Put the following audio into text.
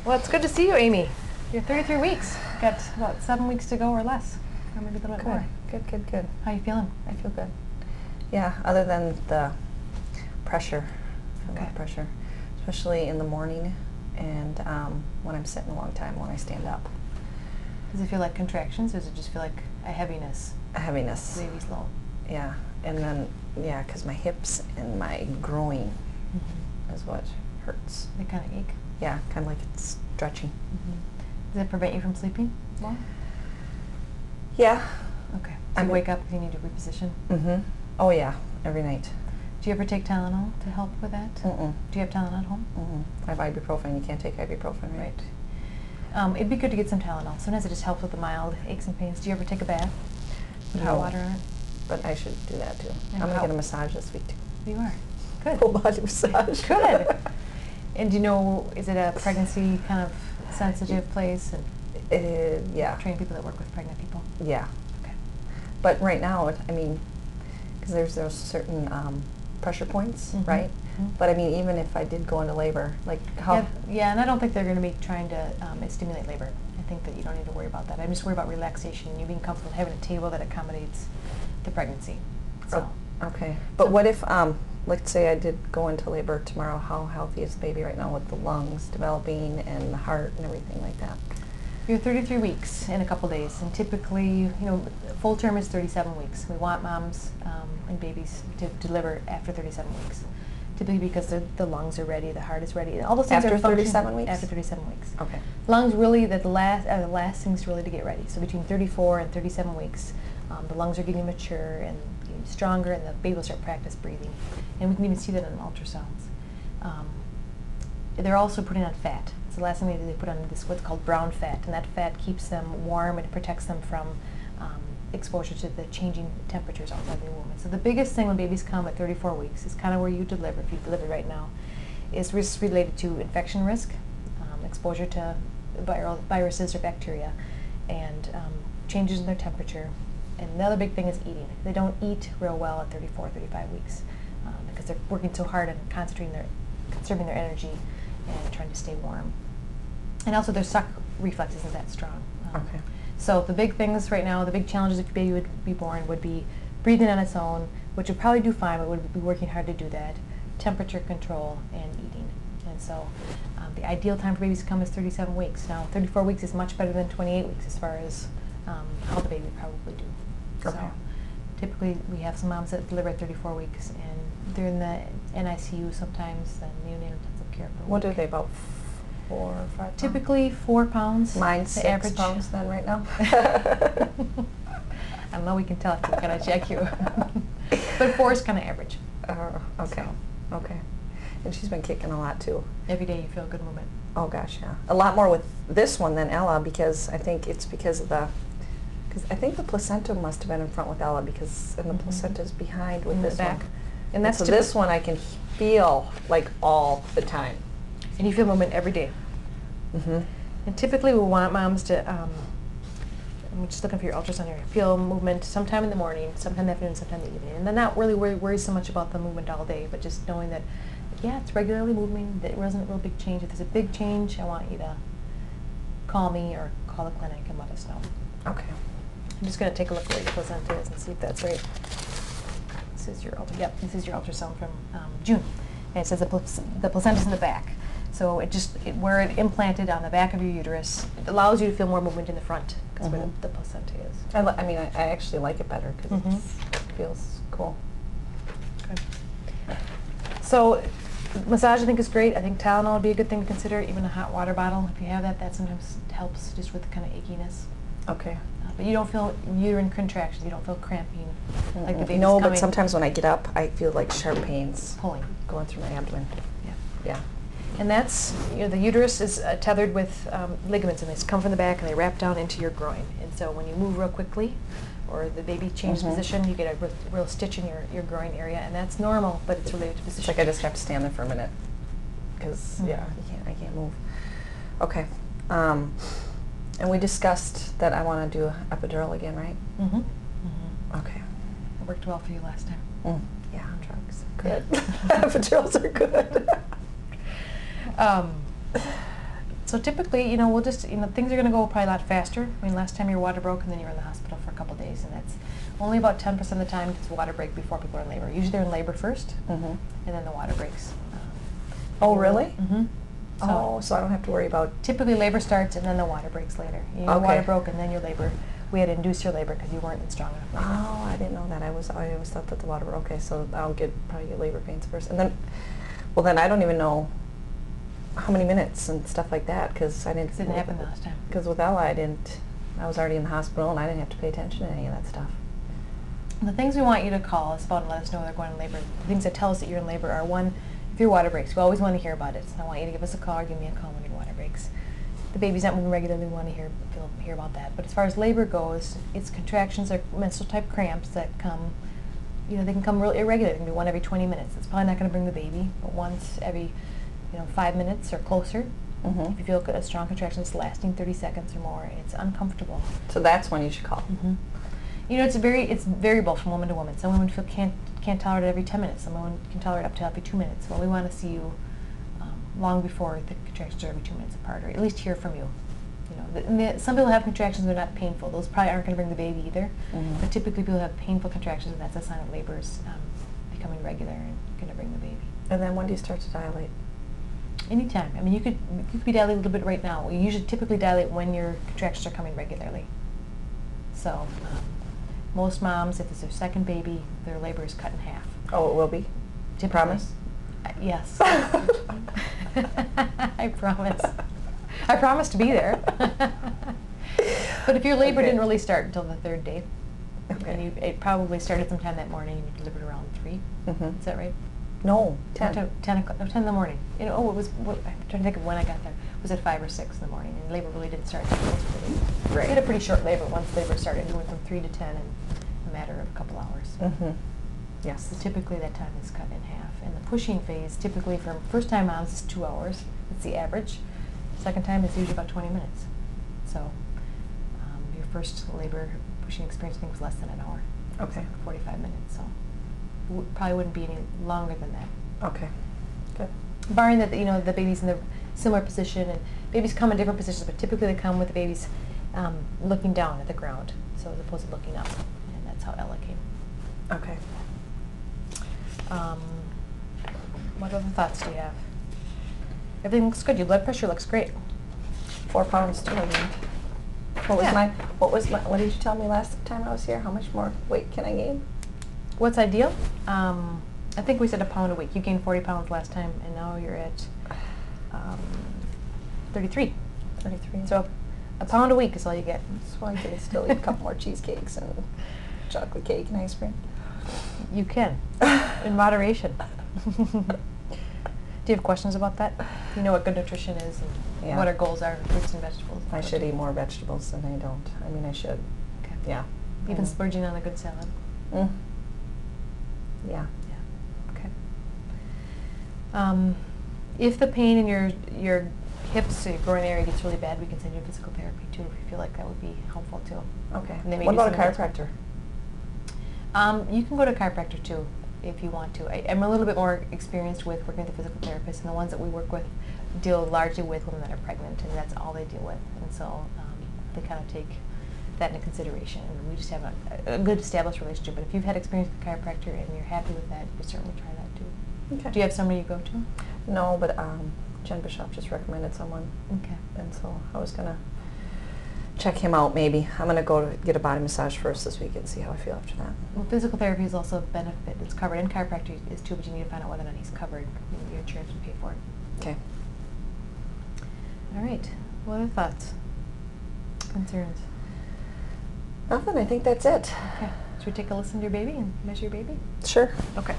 Well, it's good to see you, Amy. You're 33 weeks. You've got about 7 weeks to go or less, or maybe a little bit more. Good. How you feeling? I feel good. Yeah, other than the pressure, Okay. pressure, especially in the morning and when I'm sitting a long time when I stand up. Does it feel like contractions, or does it just feel like a heaviness? A heaviness. The baby's low. Yeah, and then, yeah, because my hips and my groin is what hurts. They kind of ache. Yeah, kind of like it's stretching. Does it prevent you from sleeping well? Yeah. Okay. Do you wake up if you need to reposition? Oh yeah, every night. Do you ever take Tylenol to help with that? Mm-mm. Do you have Tylenol at home? I have ibuprofen. You can't take ibuprofen, right? It'd be good to get some Tylenol. Sometimes it just helps with the mild aches and pains. Do you ever take a bath? Put hot water on it? But I should do that too. And I'm going to get a massage this week too. You are? Good. Full body massage. Good. And do you know, is it a pregnancy kind of sensitive place? And yeah. train people that work with pregnant people? Yeah. Okay. But right now, I mean, because there's those certain pressure points, right? But I mean, even if I did go into labor, like how... Yeah, and I don't think they're going to be trying to stimulate labor. I think that you don't need to worry about that. I'm just worried about relaxation and you being comfortable having a table that accommodates the pregnancy. So. Oh, okay. But what if, let's say I did go into labor tomorrow, how healthy is the baby right now with the lungs developing and the heart and everything like that? You're 33 weeks in a couple days, and typically, you know, full term is 37 weeks. We want moms and babies to deliver after 37 weeks. Typically because the lungs are ready, the heart is ready, all those things after are 37 weeks? After 37 weeks. Okay. Lungs really, the last things really to get ready. So between 34 and 37 weeks, the lungs are getting mature and getting stronger, and the baby will start practice breathing. And we can even see that in ultrasounds. They're also putting on fat. It's the last thing they put on this what's called brown fat, and that fat keeps them warm and protects them from exposure to the changing temperatures outside the womb. And so the biggest thing when babies come at 34 weeks is kind of where you deliver, if you deliver right now, is risks related to infection risk, exposure to viruses or bacteria, and changes in their temperature. And the other big thing is eating. They don't eat real well at 34, 35 weeks because they're working so hard and conserving their energy and trying to stay warm. And also their suck reflex isn't that strong. Okay. So the big things right now, the big challenges if your baby would be born would be breathing on its own, which would probably do fine, but would be working hard to do that, temperature control, and eating. And so the ideal time for babies to come is 37 weeks. Now 34 weeks is much better than 28 weeks as far as how the baby would probably do. Okay. So typically we have some moms that deliver at 34 weeks, and they're in the NICU sometimes, and neonatal intensive care for a What week. are they, about 4 or 5 pounds? Typically 4 pounds. Mine's the 6 average. pounds then right now. I don't know, we can tell if we're going to check you. But 4 is kind of average. Okay. So. Okay. And she's been kicking a lot too. Every day you feel good movement. Oh gosh, yeah. A lot more with this one than Ella, because I think it's because of the, I think the placenta must have been in front with Ella, because and the placenta's behind with In the this back. one. And that's so this one I can feel like all the time. And you feel movement every day. And typically we want moms to, I'm just looking for your ultrasound here, feel movement sometime in the morning, sometime in the afternoon, sometime in the evening. And then not really worry so much about the movement all day, but just knowing that, yeah, it's regularly moving, that it wasn't a real big change. If there's a big change, I want you to call me or call the clinic and let us know. Okay. I'm just going to take a look at where your placenta is and see if that's right. This is your this is your ultrasound from June, and it says the placenta's in the back. So where it implanted on the back of your uterus, it allows you to feel more movement in the front because where the placenta is. I mean, I actually like it better because it feels cool. Good. So massage I think is great. I think Tylenol would be a good thing to consider, even a hot water bottle. If you have that, that sometimes helps just with the kind of achiness. Okay. But you don't feel uterine contractions. You don't feel cramping like the baby's No, coming. but sometimes when I get up, I feel like sharp pains Pulling. going through my abdomen. Yeah. Yeah. And that's, the uterus is tethered with ligaments, and they come from the back and they wrap down into your groin. And so when you move real quickly, or the baby changes position, you get a real stitch in your groin area, and that's normal, but it's related to position. It's like I just have to stand there for a minute, because yeah, I can't move. Okay. And we discussed that I want to do epidural again, right? Okay. It worked well for you last time. Yeah, drugs. Good. Epidurals are good. So typically, we'll just, things are going to go probably a lot faster. I mean, last time your water broke and then you were in the hospital for a couple days, and that's only about 10% of the time does water break before people are in labor. Usually they're in labor first, and then the water breaks. Oh, really? Mm-hmm. So I don't have to worry about... Typically labor starts and then the water breaks later. Your water broke and then your labor. We had to induce your labor because you weren't in strong enough labor. Oh, I didn't know that. I always thought that the water... Okay, so I'll probably get labor pains first. And then, well, then I don't even know how many minutes and stuff like that, because I didn't... It didn't happen last time. Because with Ella, I was already in the hospital and I didn't have to pay attention to any of that stuff. The things we want you to call us about and let us know they're going in labor. The things that tell us that you're in labor are, one, if your water breaks. We always want to hear about it. So I want you to give us a call or give me a call when your water breaks. The baby's not moving regularly, we want to hear about that. But as far as labor goes, it's contractions or menstrual type cramps that come, they can come real irregular. They can be one every 20 minutes. It's probably not going to bring the baby, but once every 5 minutes or closer. If you feel a strong contraction that's lasting 30 seconds or more, it's uncomfortable. So that's when you should call. It's variable from woman to woman. Some women can't tolerate it every 10 minutes. Some women can tolerate up to every 2 minutes. Well, we want to see you long before the contractions are every 2 minutes apart, or at least hear from you. Some people have contractions that are not painful. Those probably aren't going to bring the baby either. But typically people have painful contractions, and that's a sign of labor's becoming regular and going to bring the baby. And then when do you start to dilate? Anytime. I mean, you could be dilating a little bit right now. We usually typically dilate when your contractions are coming regularly. So most moms, if it's their second baby, their labor is cut in half. Oh, it will be? Typically. Promise? Yes. I promise. I promise to be there. But if your labor didn't really start until the third day, and it probably started sometime that morning and you delivered around 3, is that right? No, 10. 10 in the morning. I'm trying to think of when I got there. Was it 5 or 6 in the morning? And labor really didn't start until close to 8. Right. We had a pretty short labor once labor started. It went from 3 to 10 in a matter of a couple hours. Yes. So typically that time is cut in half. And the pushing phase, typically for first-time moms, is 2 hours. That's the average. Second time is usually about 20 minutes. So your first labor pushing experience, I think, was less than an hour. Okay. 45 minutes. So probably wouldn't be any longer than that. Okay. Good. Barring that, the baby's in the similar position, and babies come in different positions, but typically they come with the babies looking down at the ground, so as opposed to looking up, and that's how Ella came. Okay. What other thoughts do you have? Everything looks good. Your blood pressure looks great. 4 pounds too, I gained. What did you tell me last time I was here? How much more weight can I gain? What's ideal? I think we said 1 pound a week. You gained 40 pounds last time, and now you're at 33. 33. So 1 pound a week is all you get. So I can still eat a couple more cheesecakes and chocolate cake and ice cream. You can, in moderation. Do you have questions about that? You know what good nutrition is and what our goals are, fruits and vegetables. I should eat more vegetables than I don't. I mean, I should. Okay. Yeah. Even splurging on a good salad. Yeah. Yeah. Okay. If the pain in your hips or your groin area gets really bad, we can send you to physical therapy too if you feel like that would be helpful too. Okay. What about a chiropractor? You can go to a chiropractor too if you want to. I'm a little bit more experienced with working with a physical therapist, and the ones that we work with deal largely with women that are pregnant, and that's all they deal with. And so they kind of take that into consideration, and we just have a good established relationship. But if you've had experience with a chiropractor and you're happy with that, you can certainly try that too. Okay. Do you have somebody you go to? No, but Jen Bishop just recommended someone. Okay. And so I was going to check him out maybe. I'm going to go to get a body massage first this week and see how I feel after that. Well, physical therapy is also a benefit. It's covered, and chiropractic is too, but you need to find out whether or not he's covered. Your insurance would pay for it. Okay. All right. What other thoughts? Concerns? Nothing. I think that's it. Okay. Should we take a listen to your baby and measure your baby? Sure. Okay.